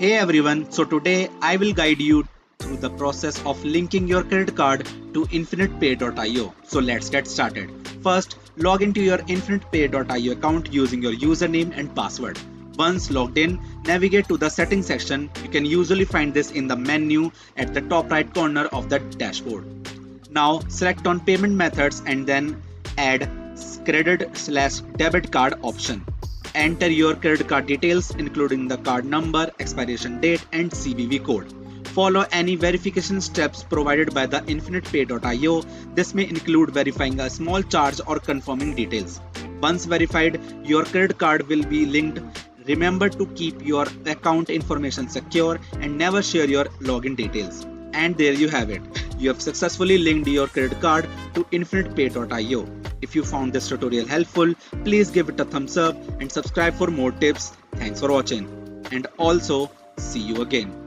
Hey everyone, so today I will guide you through the process of linking your credit card to InfinitePay.io. So let's get started. First, log into your InfinitePay.io account using your username and password. Once logged in, navigate to the settings section. You can usually find this in the menu at the top right corner of the dashboard. Now select on payment methods and then add credit/debit card option. Enter your credit card details including the card number, expiration date and CVV code. Follow any verification steps provided by the InfinitePay.io. This may include verifying a small charge or confirming details. Once verified, your credit card will be linked. Remember to keep your account information secure and never share your login details. And there you have it. You have successfully linked your credit card to InfinitePay.io. If you found this tutorial helpful, please give it a thumbs up and subscribe for more tips. Thanks for watching. And also, see you again.